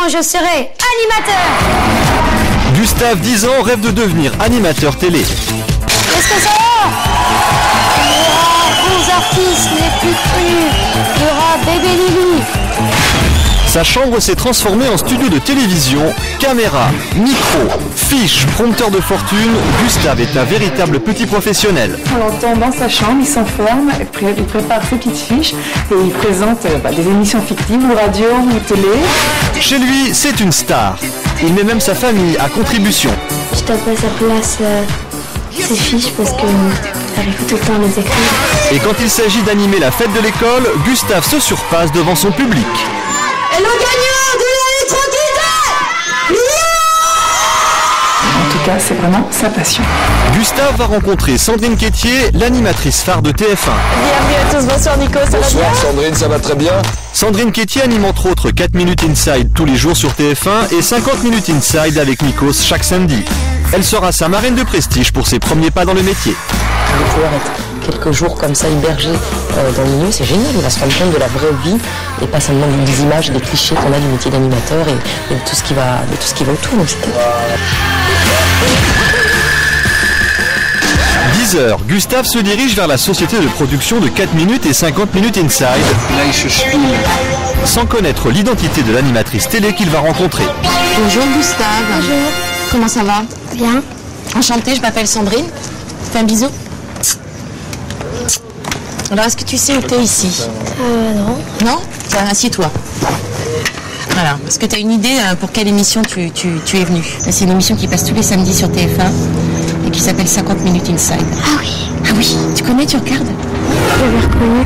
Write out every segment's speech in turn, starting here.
je serai animateur. Gustave, 10 ans, rêve de devenir animateur télé. Qu'est-ce que ça va? Il y aura 11 artistes les plus connus. Il y aura Bébé Lili. Sa chambre s'est transformée en studio de télévision, caméra, micro, fiche, prompteur de fortune. Gustave est un véritable petit professionnel. On l'entend dans sa chambre, il s'enferme, il prépare ses petites fiches et il présente des émissions fictives ou radio ou télé. Chez lui, c'est une star. Il met même sa famille à contribution. Je tape à sa place ses fiches parce que j'arrive tout le temps à les écrire. Et quand il s'agit d'animer la fête de l'école, Gustave se surpasse devant son public. Et le gagnant de l'électricité! En tout cas, c'est vraiment sa passion. Gustave va rencontrer Sandrine Quétier, l'animatrice phare de TF1. Bienvenue à tous, bonsoir Nico, ça va bien? Bonsoir Sandrine, ça va très bien. Sandrine Quétier anime entre autres 4 minutes inside tous les jours sur TF1 et 50 minutes inside avec Nikos chaque samedi. Elle sera sa marraine de prestige pour ses premiers pas dans le métier. De pouvoir être quelques jours comme ça immergé dans le milieu, c'est génial, il va se rendre compte de la vraie vie et pas seulement des images, des clichés qu'on a du métier d'animateur et de tout ce qui va autour. Donc c'était... 10h, Gustave se dirige vers la société de production de 4 minutes et 50 minutes inside. Là, il se spie. Sans connaître l'identité de l'animatrice télé qu'il va rencontrer. Bonjour Gustave. Bonjour. Comment ça va? Bien. Enchantée, je m'appelle Sandrine. Fais un bisou. Alors, est-ce que tu sais où t'es ici? Non. Non? Tiens, assieds-toi. Voilà. Est-ce que tu as une idée pour quelle émission tu es venue? C'est une émission qui passe tous les samedis sur TF1 et qui s'appelle 50 minutes inside. Ah oui. Ah oui, tu connais, tu regardes? J'avais reconnu.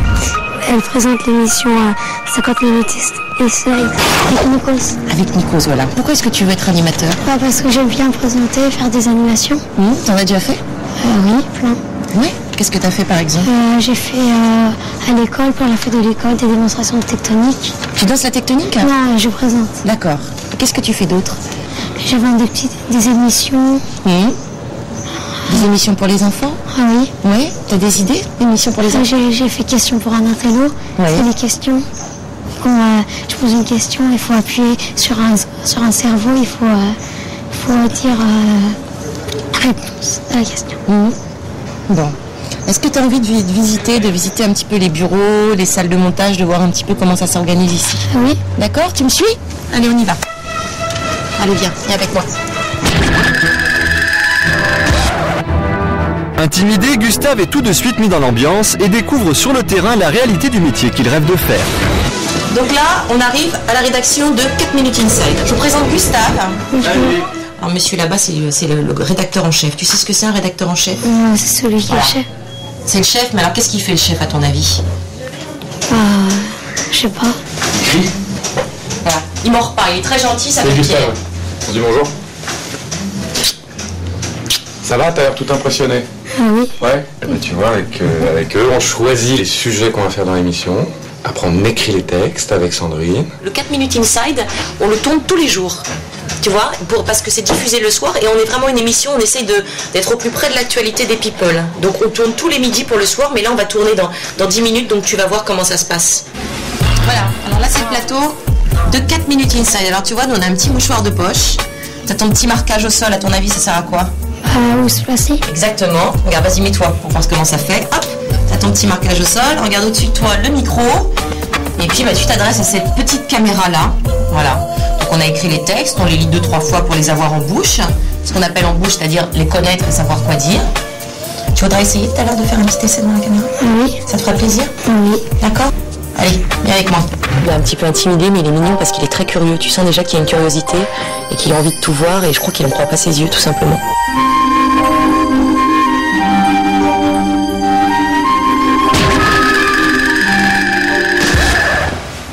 Elle présente l'émission à 50 minutes inside avec Nikos. Avec Nikos, voilà. Pourquoi est-ce que tu veux être animateur? Parce que j'aime bien présenter, faire des animations. T'en as déjà fait? Oui, plein. Oui. Qu'est-ce que tu as fait par exemple? J'ai fait à l'école, pour la fête de l'école, des démonstrations de tectonique. Tu danses la tectonique? Non, je présente. D'accord. Qu'est-ce que tu fais d'autre? J'avais des émissions. Des émissions pour les enfants? Ah oui. Oui. T'as des idées d'émissions pour les enfants? J'ai fait questions pour un intello. Oui. C'est des questions. Je pose une question, il faut appuyer sur un cerveau, il faut dire la réponse à la question. Bon. Est-ce que tu as envie de visiter un petit peu les bureaux, les salles de montage, de voir un petit peu comment ça s'organise ici? Oui. D'accord, tu me suis? Allez, on y va. Allez, viens, viens avec moi. Intimidé, Gustave est tout de suite mis dans l'ambiance et découvre sur le terrain la réalité du métier qu'il rêve de faire. Donc là, on arrive à la rédaction de 4 minutes inside. Je vous présente Gustave. Alors monsieur là-bas, c'est le rédacteur en chef. Tu sais ce que c'est un rédacteur en chef? C'est celui qui est le chef. C'est le chef, mais alors qu'est-ce qu'il fait le chef à ton avis? Je sais pas. Voilà. Il mord pas, il est très gentil, ça fait Gustave, Pierre. on se dit bonjour. Ça va, t'as l'air tout impressionné? Oui. Ouais. Eh ben, tu vois, avec eux, on choisit les sujets qu'on va faire dans l'émission. Après, on écrit les textes avec Sandrine. Le 4 minutes inside, on le tourne tous les jours. Tu vois, parce que c'est diffusé le soir et on est vraiment une émission, on essaye d'être au plus près de l'actualité des people. Donc on tourne tous les midis pour le soir, mais là on va tourner dans 10 minutes, donc tu vas voir comment ça se passe. Voilà, alors là c'est le plateau de 4 minutes inside. Alors tu vois, nous on a un petit mouchoir de poche. T'as ton petit marquage au sol, à ton avis ça sert à quoi? Où se placer? Exactement, regarde, vas-y mets-toi pour voir comment ça fait. Hop, t'as ton petit marquage au sol, regarde au-dessus de toi le micro. Et puis tu t'adresses à cette petite caméra là, voilà. Donc on a écrit les textes, on les lit 2-3 fois pour les avoir en bouche. Ce qu'on appelle en bouche, c'est-à-dire les connaître et savoir quoi dire. Tu voudrais essayer tout à l'heure de faire un petit essai devant la caméra? Oui. Ça te fera plaisir? Oui. D'accord? Allez, viens avec moi. Il est un petit peu intimidé, mais il est mignon parce qu'il est très curieux. Tu sens déjà qu'il a une curiosité et qu'il a envie de tout voir et je crois qu'il n'en croit pas ses yeux, tout simplement.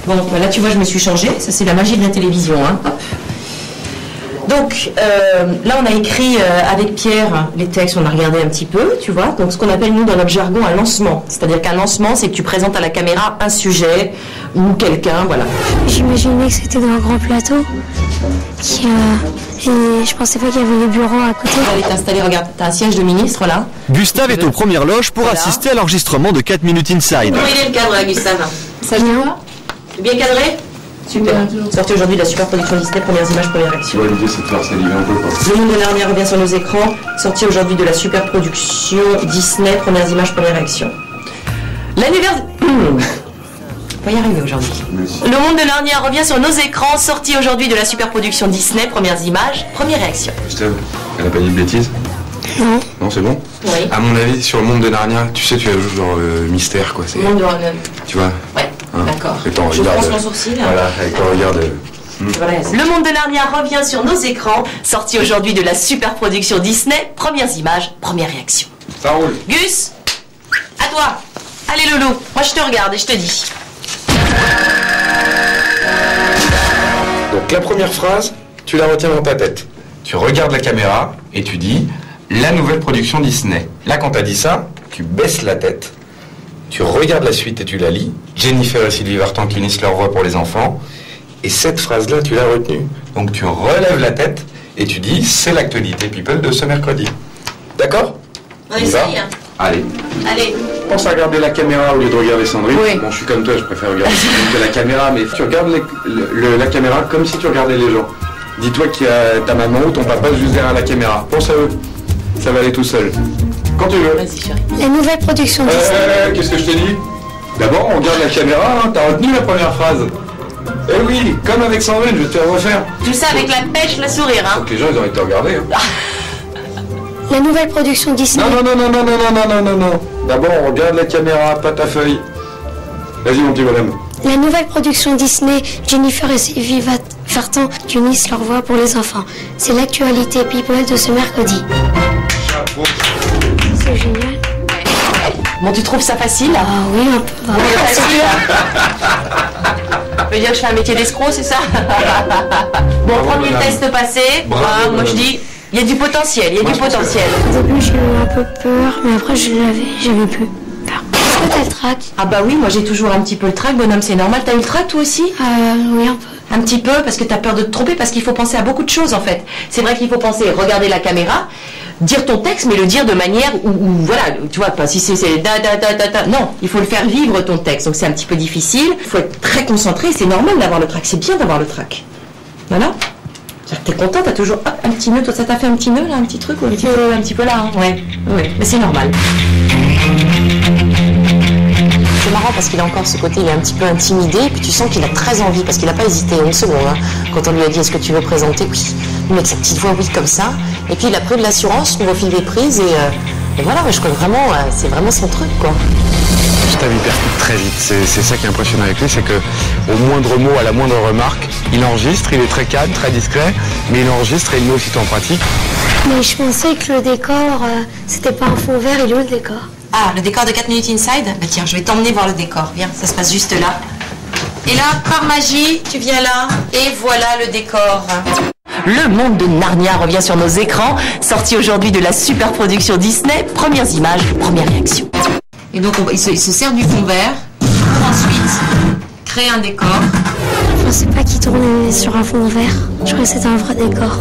Bon, là tu vois, je me suis changée. Ça, c'est la magie de la télévision. Hein. Hop. Donc, là, on a écrit avec Pierre les textes, on a regardé un petit peu, tu vois. Donc, ce qu'on appelle, nous, dans notre jargon, un lancement. C'est-à-dire qu'un lancement, c'est que tu présentes à la caméra un sujet ou quelqu'un, voilà. J'imaginais que c'était dans un grand plateau. Et je pensais pas qu'il y avait les bureaux à côté. Tu vas aller t'installer, regarde, t'as un siège de ministre, là. Gustave est aux premières loges pour assister à l'enregistrement de 4 minutes inside. Comment il est le cadre, là, Gustave? Ça va? Bien cadré? Super. Sorti aujourd'hui de la super production Disney, premières images, première réaction. Tu vois, l'idée c'est de faire saliver un peu quoi. Le monde de Narnia revient sur nos écrans. Sorti aujourd'hui de la super production Disney, premières images, première réaction. L'anniversaire. On va y arriver aujourd'hui. Le monde de Narnia revient sur nos écrans. Sorti aujourd'hui de la super production Disney, premières images, première réaction. Gustave, elle a pas dit de bêtises? Non. Non, c'est bon? Oui. À mon avis, sur le monde de Narnia, tu sais, tu as juste genre mystère quoi. Le monde de Narnia. Tu vois? Ouais, Hein, d'accord. avec ton Je regard fronce de- mon sourcil. Voilà, avec ton regard de... Voilà. Le monde de Narnia revient sur nos écrans. Sorti aujourd'hui de la super production Disney, premières images, première réaction. Ça roule. Gus, à toi. Allez Loulou, moi je te regarde et je te dis. Donc la première phrase, tu la retiens dans ta tête. Tu regardes la caméra et tu dis la nouvelle production Disney. Là, quand t'as dit ça, tu baisses la tête, tu regardes la suite et tu la lis. Jennifer et Sylvie Vartan qui unissent leur voix pour les enfants. Et cette phrase-là, tu l'as retenue. Donc tu relèves la tête et tu dis c'est l'actualité People de ce mercredi. D'accord? On y va essaye. Allez. Allez. Pense à regarder la caméra au lieu de regarder Sandrine. Oui. Bon, je suis comme toi, je préfère regarder Sandrine que la caméra, mais tu regardes la caméra comme si tu regardais les gens. Dis-toi qu'il y a ta maman ou ton papa juste derrière la caméra. Pense à eux. Ça va aller tout seul. Quand tu veux. Vas-y chérie. La nouvelle production Disney. Qu'est-ce que je t'ai dit? D'abord, on regarde la caméra, hein. T'as retenu la première phrase. Eh oui, comme avec Sandrine, je vais te faire refaire. Tout ça avec la pêche, le sourire, hein. Donc les gens, ils ont été regardés. Hein. La nouvelle production Disney. Non. D'abord, on regarde la caméra, pas ta feuille. Vas-y, mon petit bonhomme. La nouvelle production Disney, Jennifer et Sylvie Vartan unissent leur voix pour les enfants. C'est l'actualité People de ce mercredi. C'est génial. Bon, tu trouves ça facile? Ah oui, un peu. Oui, facile. Tu veux dire que je fais un métier d'escroc, c'est ça? Bon, Bravo, premier madame. test passé. Bravo, Ah, moi je madame. dis, il y a du potentiel, il y a Moi, du je pense que- potentiel. Au début, j'ai eu un peu peur, mais après, j'avais plus peur. Est-ce que t'as le trac? Ah bah oui, moi j'ai toujours un petit peu le trac, bonhomme, c'est normal. T'as eu le trac toi aussi? Oui, un peu. Un petit peu, parce que t'as peur de te tromper, parce qu'il faut penser à beaucoup de choses en fait. C'est vrai qu'il faut penser, regarder la caméra, dire ton texte, mais le dire de manière où voilà, tu vois, pas si c'est da. Non, il faut le faire vivre ton texte, donc c'est un petit peu difficile. Il faut être très concentré, c'est normal d'avoir le trac, c'est bien d'avoir le trac. Voilà. T'es content, t'as toujours un petit nœud, toi ça t'a fait un petit nœud là, un petit truc, ou un petit peu là, hein. Ouais, mais c'est normal. C'est marrant parce qu'il a encore ce côté, il est un petit peu intimidé, et puis tu sens qu'il a très envie, parce qu'il n'a pas hésité une seconde, hein, quand on lui a dit est-ce que tu veux présenter, oui, avec sa petite voix, oui, comme ça, et puis il a pris de l'assurance, on va au fil des prises, et voilà, je crois que vraiment, c'est vraiment son truc, quoi. Gustave, il percute très vite. C'est ça qui est impressionnant avec lui, c'est que au moindre mot, à la moindre remarque, il enregistre, il est très calme, très discret, mais il enregistre et il met aussitôt en pratique. Mais je pensais que le décor, c'était pas un fond vert, il est où le décor? Ah, le décor de 4 minutes inside? Bah tiens, je vais t'emmener voir le décor, viens, ça se passe juste là. Et là, par magie, tu viens là, et voilà le décor. Le monde de Narnia revient sur nos écrans, sorti aujourd'hui de la super production Disney, premières images, première réaction. Et donc il se sert du fond vert pour ensuite créer un décor. Je pensais pas qu'il tournait sur un fond vert. Je croyais que c'était un vrai décor.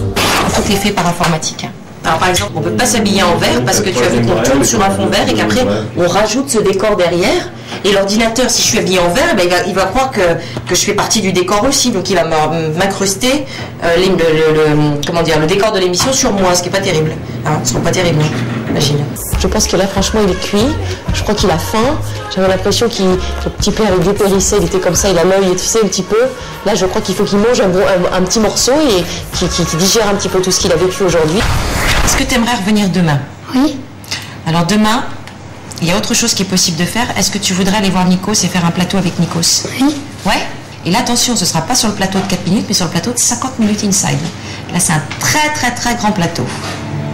Tout est fait par informatique. Alors par exemple, on peut pas s'habiller en vert parce que tu as vu qu'on tourne sur un fond vert et qu'après on rajoute ce décor derrière. Et l'ordinateur, si je suis habillée en vert, ben, il va croire que je fais partie du décor aussi. Donc il va m'incruster le décor de l'émission sur moi, ce qui est pas terrible. Hein, ce serait pas terrible, imagine. Je pense que là, franchement, il est cuit. Je crois qu'il a faim. J'avais l'impression que le petit père, il dépérissait, il était comme ça, il a l'œil, tu sais, un petit peu. Là, je crois qu'il faut qu'il mange un petit morceau et qu'il digère un petit peu tout ce qu'il a vécu aujourd'hui. Est-ce que tu aimerais revenir demain? Oui. Alors demain, il y a autre chose qui est possible de faire. Est-ce que tu voudrais aller voir Nikos et faire un plateau avec Nikos? Oui. Ouais. Et là, attention, ce ne sera pas sur le plateau de 4 minutes, mais sur le plateau de 50 minutes inside. Là, c'est un très très très grand plateau.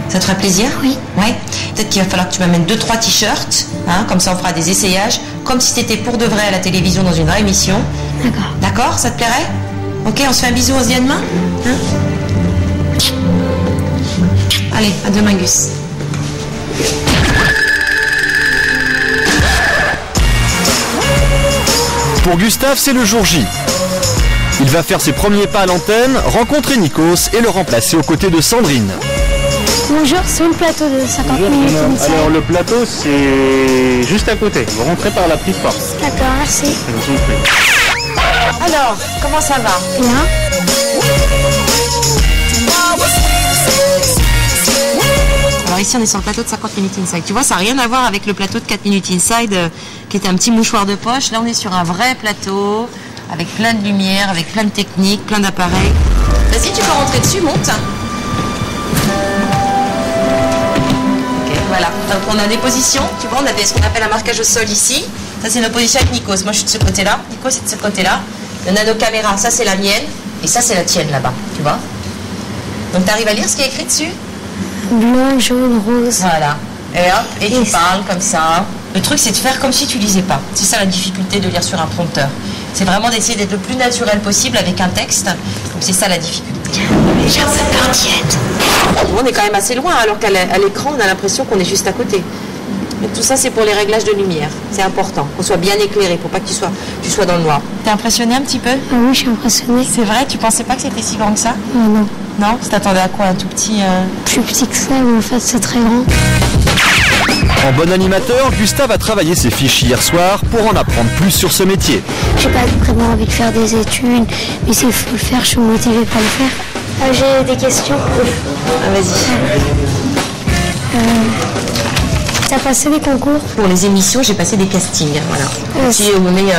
Ça te ferait plaisir? Oui. Ouais. Peut-être qu'il va falloir que tu m'amènes 2-3 t-shirts, hein, comme ça on fera des essayages, comme si tu étais pour de vrai à la télévision dans une vraie émission. D'accord. D'accord? Ça te plairait? Ok, on se fait un bisou, on se dit à demain? Hein? Allez, à demain, Gus. Pour Gustave, c'est le jour J. Il va faire ses premiers pas à l'antenne, rencontrer Nikos et le remplacer aux côtés de Sandrine. Bonjour, c'est où le plateau de 50 minutes inside? Alors le plateau c'est juste à côté, vous rentrez par la petite porte. D'accord, merci. Je vous en prie. Alors, comment ça va? Bien. Alors ici on est sur le plateau de 50 minutes inside. Tu vois, ça n'a rien à voir avec le plateau de 4 minutes inside qui était un petit mouchoir de poche. Là on est sur un vrai plateau avec plein de lumière, avec plein de techniques, plein d'appareils. Vas-y, tu peux rentrer dessus, monte. Ok, voilà. Donc on a des positions, tu vois, on a ce qu'on appelle un marquage au sol ici. Ça c'est nos positions avec Nikos. Moi je suis de ce côté-là, Nikos c'est de ce côté-là. On a nos caméras, ça c'est la mienne et ça c'est la tienne là-bas, tu vois. Donc tu arrives à lire ce qui est écrit dessus? Blanc, jaune, rose. Voilà. Et hop, et tu Et parles comme ça. Le truc, c'est de faire comme si tu lisais pas. C'est ça la difficulté de lire sur un prompteur. C'est vraiment d'essayer d'être le plus naturel possible avec un texte. Donc c'est ça la difficulté. Les gens se pertiennent. On est quand même assez loin, alors qu'à l'écran, on a l'impression qu'on est juste à côté. Mais tout ça, c'est pour les réglages de lumière. C'est important, qu'on soit bien éclairé, pour pas que tu sois dans le noir. T'es impressionné un petit peu? Ah oui, je suis impressionnée. C'est vrai, tu pensais pas que c'était si grand que ça? Non. Non? Tu t'attendais à quoi? Un tout petit... Plus petit que ça, mais en fait c'est très grand. En bon animateur, Gustave a travaillé ses fiches hier soir pour en apprendre plus sur ce métier. J'ai pas vraiment envie de faire des études, mais s'il faut le faire, je suis motivée par le faire. J'ai des questions. Ah, vas-y. T'as passé des concours? Pour les émissions, j'ai passé des castings, voilà. Qui on met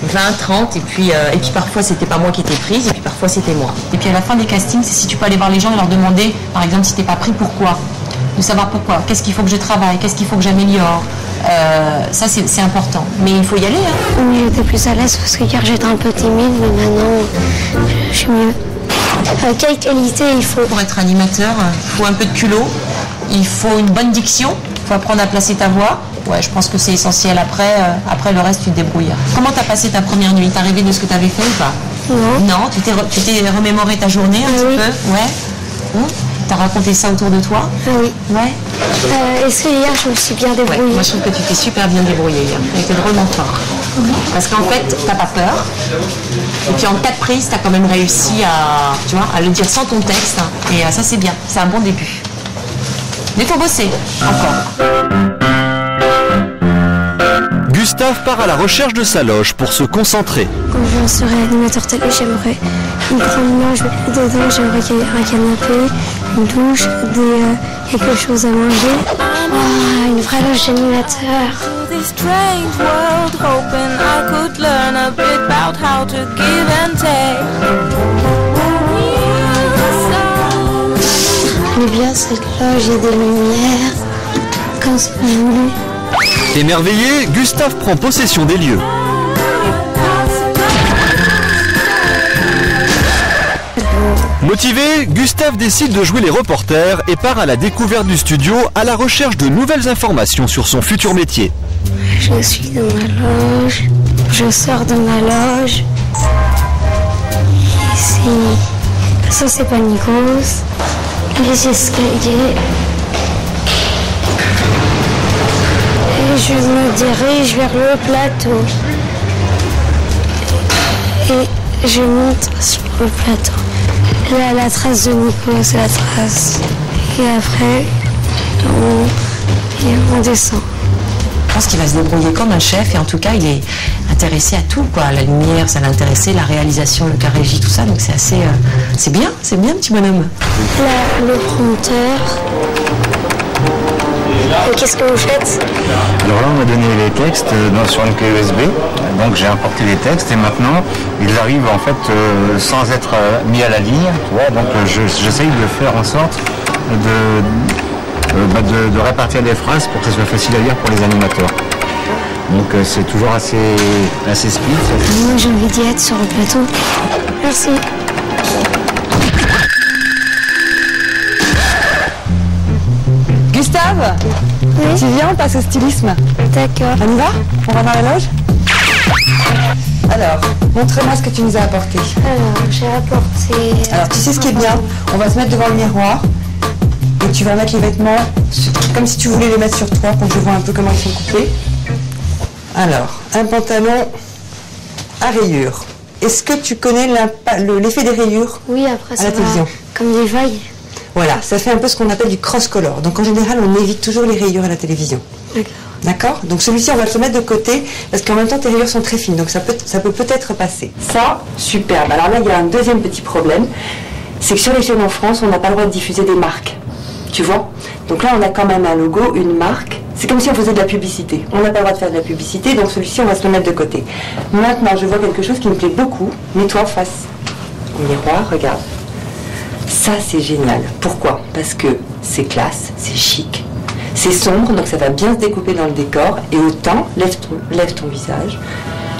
20, 30, et puis parfois c'était pas moi qui étais prise, et puis parfois c'était moi. Et puis à la fin des castings, c'est si tu peux aller voir les gens et leur demander, par exemple, si t'es pas pris, pourquoi. De savoir pourquoi, qu'est-ce qu'il faut que je travaille, qu'est-ce qu'il faut que j'améliore. Ça c'est important, mais il faut y aller. Hein. Oui, j'étais plus à l'aise parce que hier j'étais un peu timide, mais maintenant je suis mieux. Quelle qualité il faut? Pour être animateur, il faut un peu de culot, il faut une bonne diction, il faut apprendre à placer ta voix. Ouais, je pense que c'est essentiel. Après le reste, tu te débrouilles. Comment t'as passé ta première nuit? T'as rêvé de ce que t'avais fait ou pas? Non. Non, tu t'es remémoré ta journée un petit peu? Ouais. T'as raconté ça autour de toi? Ah oui. Ouais. Est-ce que hier je me suis bien débrouillée? Ouais, moi je trouve que tu t'es super bien débrouillée hier. Tu été drôlement fort. Parce qu'en fait, t'as pas peur. Et puis en 4 prises, t'as quand même réussi à le dire sans ton texte. Et ça c'est bien. C'est un bon début. Mais il faut bosser encore. Gustave part à la recherche de sa loge pour se concentrer. Quand je serai animateur télé, j'aimerais une grande loge. Dedans, j'aimerais qu'il y ait un canapé, une douche, quelque chose à manger. Ah, une vraie loge d'animateur. J'aime bien cette loge, il y a des lumières, comme ce que je voulais. Émerveillé, Gustave prend possession des lieux. Motivé, Gustave décide de jouer les reporters et part à la découverte du studio à la recherche de nouvelles informations sur son futur métier. Je suis dans ma loge, je sors de ma loge. Ici, ça c'est pas Nikos. Les escaliers. Et je me dirige vers le plateau. Et je monte sur le plateau. Là, la trace de Nikos, c'est la trace. Et après, on descend. Je pense qu'il va se débrouiller comme un chef et en tout cas il est intéressé à tout quoi. La lumière, ça l'intéressait, la réalisation, le carrégie, tout ça. Donc c'est assez, c'est bien petit bonhomme. Là, le prompteur. Et qu'est-ce que vous faites? Alors là, on m'a donné les textes sur une clé USB. Donc j'ai importé les textes et maintenant ils arrivent en fait sans être mis à la ligne. Tu vois, donc j'essaye de faire en sorte de répartir les phrases pour que ce soit facile à lire pour les animateurs. Donc c'est toujours assez speed. Moi j'ai envie d'y être sur le plateau. Merci. Gustave, Oui. tu viens, on passe au stylisme. D'accord. On y va? On va dans la loge? Alors, montre-moi ce que tu nous as apporté. Alors, j'ai apporté... Alors, tu sais ce qui est bien? On va se mettre devant le miroir et tu vas mettre les vêtements comme si tu voulais les mettre sur toi pour que je vois un peu comment ils sont coupés. Alors, un pantalon à rayures. Est-ce que tu connais l'effet des rayures? Oui, après à ça la va télévision? comme des vagues. Voilà, ça fait un peu ce qu'on appelle du cross-color. Donc en général, on évite toujours les rayures à la télévision. D'accord. Donc celui-ci, on va le mettre de côté parce qu'en même temps, tes rayures sont très fines, donc ça peut peut-être passer. Ça, superbe. Alors là, il y a un deuxième petit problème, c'est que sur les chaînes en France, on n'a pas le droit de diffuser des marques. Tu vois? Donc là, on a quand même un logo, une marque. C'est comme si on faisait de la publicité. On n'a pas le droit de faire de la publicité, donc celui-ci, on va se le mettre de côté. Maintenant, je vois quelque chose qui me plaît beaucoup. Mets-toi face au miroir, regarde. Ça, c'est génial. Pourquoi? Parce que c'est classe, c'est chic, c'est sombre, donc ça va bien se découper dans le décor. Et autant, lève ton visage.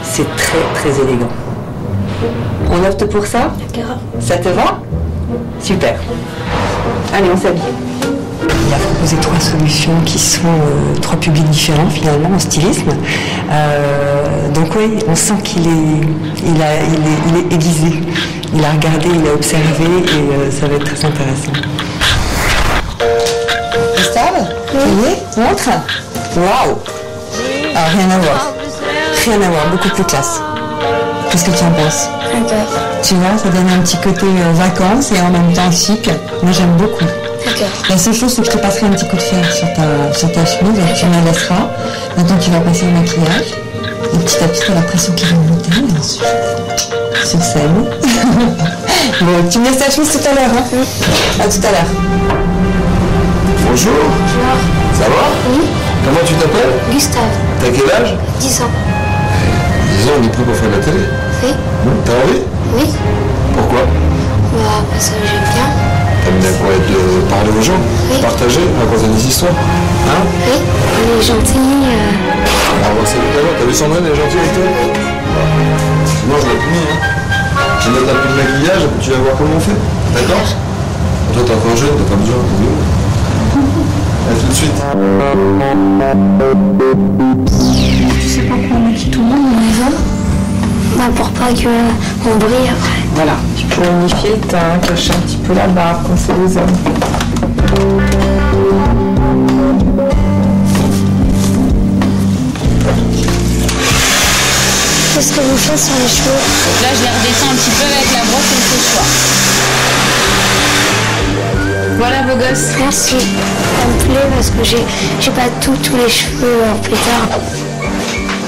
C'est très, très élégant. On opte pour ça? Ça te va? Super. Allez, on s'habille. Il a proposé 3 solutions qui sont 3 publics différents finalement en stylisme. Donc oui, on sent qu'il est aiguisé. Il a regardé, il a observé et ça va être très intéressant. Gustave, tu montre. Waouh. Ah, rien à voir. Rien à voir, beaucoup plus classe. Qu'est-ce que tu en penses? Tu vois, ça donne un petit côté vacances et en même temps chic. Moi j'aime beaucoup. La seule chose, c'est que je te passerai un petit coup de fer sur ta chemise et tu me la laisseras. Maintenant, tu vas passer au maquillage. Et petit à petit, tu as l'impression qu'il va monter sur scène. Bon, tu me laisses ta chemise tout à l'heure. Hein? À tout à l'heure. Bonjour. Ça va? Oui. Comment tu t'appelles? Gustave. T'as quel âge? 10 ans. 10 ans, on est prêt pour faire de la télé. Oui. T'as envie? Oui. Pourquoi? Parce que j'aime bien. T'aimes bien quoi? De parler aux gens? Oui. Partager? Raconter des histoires? Hein? Oui. On est gentils. On va voir ça tout à l'heure. T'as vu Sandrine, elle est gentille avec toi? Sinon, je l'ai punie, hein. Je vais mettre un peu de maquillage et puis tu vas voir comment on fait. D'accord? Toi, t'es encore jeune, t'as pas besoin. À tout de suite. Tu sais pas pourquoi on maquille tout le monde dans les hommes? Pour pas qu'on brille après. Voilà, tu peux unifier le teint, cacher un petit peu la barbe comme c'est les hommes. Qu'est-ce que vous faites sur les cheveux? Là, je les redescends un petit peu avec la brosse et le séchoir. Voilà vos gosses. Merci. Ça me plaît parce que j'ai pas tous les cheveux en pétard.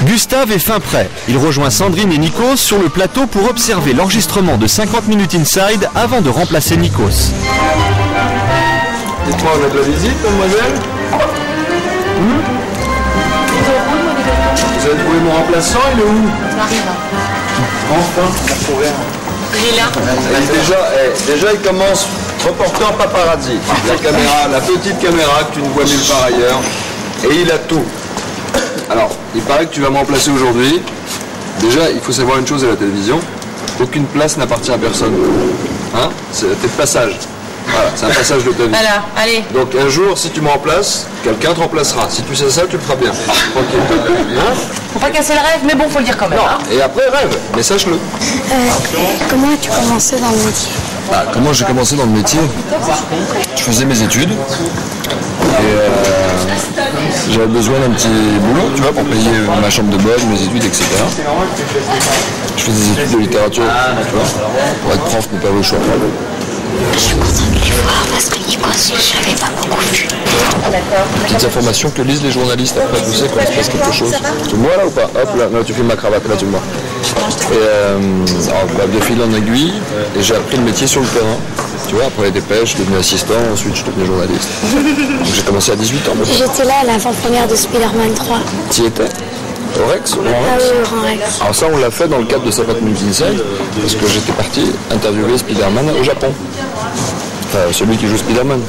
Gustave est fin prêt. Il rejoint Sandrine et Nikos sur le plateau pour observer l'enregistrement de 50 minutes inside avant de remplacer Nikos. Dites-moi, on a de la visite, mademoiselle? Vous avez trouvé mon remplaçant, il est où? Ça arrive. Enfin, on a trouvé un. Il est là. Déjà, il commence reporter paparazzi. La caméra, la petite caméra que tu ne vois nulle part ailleurs. Et il a tout. Alors, il paraît que tu vas me remplacer aujourd'hui. Déjà, il faut savoir une chose à la télévision. Aucune place n'appartient à personne. Hein? T'es de passage. Voilà, c'est un passage de ta vie. Voilà, allez. Donc un jour, si tu me remplaces, quelqu'un te remplacera. Si tu sais ça, tu le feras bien. Tranquille. Hein? Faut pas casser le rêve, mais bon, faut le dire quand même. Non, Hein. et après, rêve. Mais sache-le. Comment as-tu commencé dans le métier? Comment j'ai commencé dans le métier? Je faisais mes études. Et j'avais besoin d'un petit boulot, tu vois, pour payer ma chambre de bonne, mes études, etc. Je faisais des études de littérature, tu vois, pour être prof, mais pas le choix. Je suis contente de les voir parce que Nikos, je l'avais pas beaucoup vu. Petites informations que lisent les journalistes après, tu sais, quand il se passe quelque chose. Tu me vois là ou pas? Hop, là, tu filmes ma cravate, là tu me vois. Et alors, de fil en aiguille, et j'ai appris le métier sur le terrain. Tu vois, après les dépêches, je suis devenu assistant, ensuite je suis devenu journaliste. Donc j'ai commencé à 18 ans. J'étais là à l'avant-première de Spider-Man 3. Tu y étais? Au Rex? Au Grand Rex? Ah oui, au Grand Rex. Alors ça, on l'a fait dans le cadre de 50 minutes inside, parce que j'étais parti interviewer Spider-Man au Japon. Enfin, celui qui joue Spider-Man.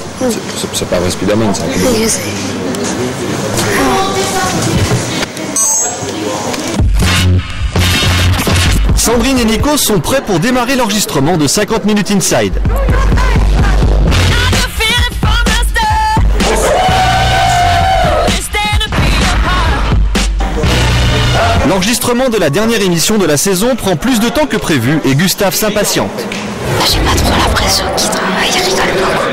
C'est pas un vrai Spider-Man, c'est un peu... Oui, je sais. Sandrine et Nikos sont prêts pour démarrer l'enregistrement de 50 minutes inside. L'enregistrement de la dernière émission de la saison prend plus de temps que prévu et Gustave s'impatiente. J'ai pas trop l'impression qu'il travaille, il rigole beaucoup.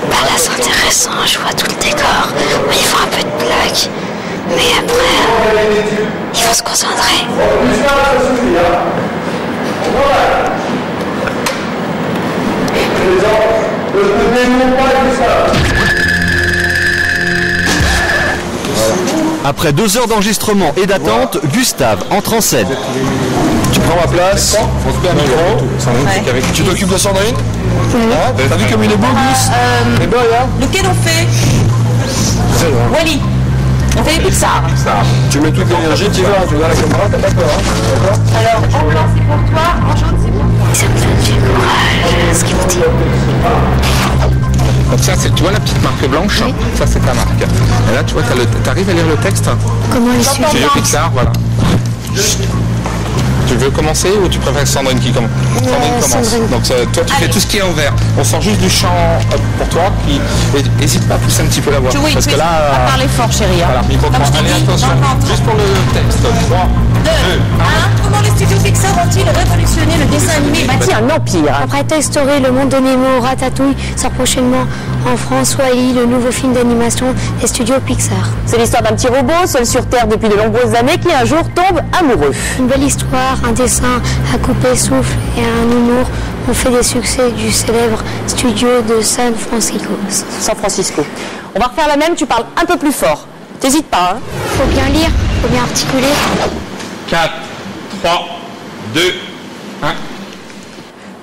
Là c'est intéressant, je vois tout le décor, ils font un peu de blagues. Mais après, il faut se concentrer. Après 2 heures d'enregistrement et d'attente, Gustave entre en scène. Tu prends ma place, on se met un micro. Tu t'occupes de Sandrine? Ah, t'as vu comme il est beau, Gus? C'est beau, là. Lequel on fait Wally. On fait les Pixar. Tu mets toute l'énergie, tu vas la caméra, t'as pas peur, hein? D'accord? Alors, en blanc c'est pour toi, en jaune c'est pour toi. Ça me donne du courage, ce qu'il me dit. Donc ça, tu vois la petite marque blanche? Oui. Ça, c'est ta marque. Et là, tu vois, t'arrives à lire le texte? Comment il suit? Studio Pixar, voilà. Tu veux commencer ou tu préfères que Sandrine qui commence? Sandrine commence. Sandrine. Donc toi, tu fais tout ce qui est en vert. On sort juste du champ pour toi. N'hésite pas à pousser un petit peu la voix. Oui, parce que là, pas parler fort, chérie. Voilà, micro. Allez, attention. Juste pour le texte. 3, 2, 1. Comment les studios Pixar ont-ils révolutionné le dessin animé et bâti un empire? Après Toy Story, Le Monde de Nemo, Ratatouille sort prochainement en France Wall-E, le nouveau film d'animation des studios Pixar. C'est l'histoire d'un petit robot seul sur Terre depuis de nombreuses années qui un jour tombe amoureux. Une belle histoire, un dessin à couper souffle et un humour ont fait des succès du célèbre studio de San Francisco. San Francisco. On va refaire la même, tu parles un peu plus fort. T'hésites pas, hein? Faut bien lire, faut bien articuler. 4, 3, 2, 1.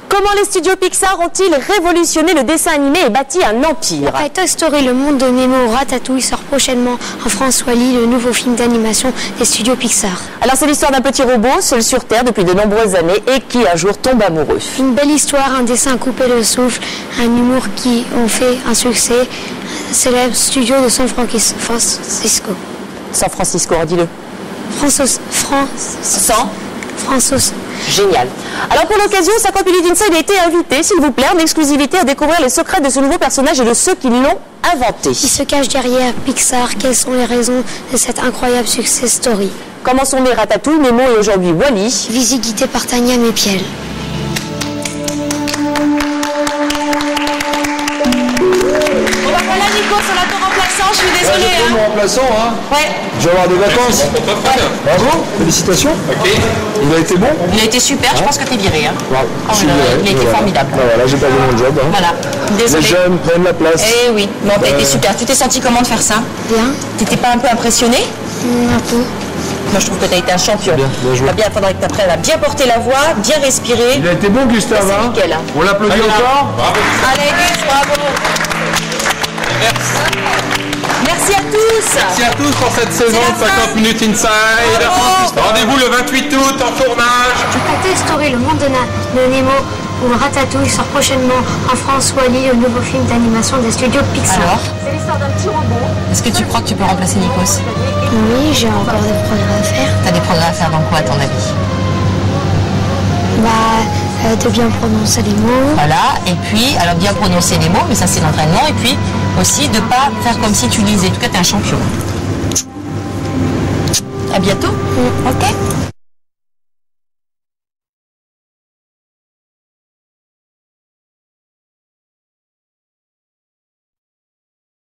Comment les studios Pixar ont-ils révolutionné le dessin animé et bâti un empire? Après Toy Story, Le Monde de Nemo, Ratatouille sort prochainement en France Wall-E, le nouveau film d'animation des studios Pixar. Alors c'est l'histoire d'un petit robot seul sur Terre depuis de nombreuses années et qui un jour tombe amoureux. Une belle histoire, un dessin à couper le souffle, un humour qui ont fait un succès, un célèbre studio de San Francisco. San Francisco, redis-le. Génial. Alors pour l'occasion, 50 Minutes Inside a été invité, s'il vous plaît, en exclusivité à découvrir les secrets de ce nouveau personnage et de ceux qui l'ont inventé. Qui se cache derrière Pixar? Quelles sont les raisons de cette incroyable success story? Comment sont nés Ratatouille, Nemo et aujourd'hui Wall-E? Visite guidée par Tania Mépiel. Voilà Nico, c'est là ton remplaçant, je suis désolée. C'est mon remplaçant, hein? Ouais. Je vais avoir des vacances. Bravo, félicitations. Ok. Il a été bon? Il a été super, je pense que t'es viré. Hein. Ouais, Oh, il a été formidable. Voilà, j'ai perdu mon job. Hein. Voilà, Les désolée. jeunes prennent la place. Eh oui, bon, t'as été super. Tu t'es senti comment de faire ça? Bien. T'étais pas un peu impressionné? Un peu. Moi je trouve que t'as été un champion. Bien joué. Il faudrait que t'apprennes à bien porter la voix, bien respirer. Il a été bon, Gustave. C'est Hein? nickel. Hein. On l'applaudit encore? Bravo. Allez, Gus, bravo. Merci à tous. Merci à tous pour cette saison de 50 Minutes Inside. Bravo. Rendez-vous le 28 août en tournage. Après Toy Story, Le Monde de Nemo ou Ratatouille sort prochainement en France Wall-E, le nouveau film d'animation des studios Pixar. Alors, C'est l'histoire d'un petit robot. est-ce que tu crois que tu peux remplacer Nikos? Oui, j'ai encore des progrès à faire. T'as des progrès à faire dans quoi à ton avis? De bien prononcer les mots. Voilà, et puis, alors bien prononcer les mots, mais ça c'est l'entraînement, et puis aussi de pas faire comme si tu lisais. En tout cas, t'es un champion. À bientôt. Ok.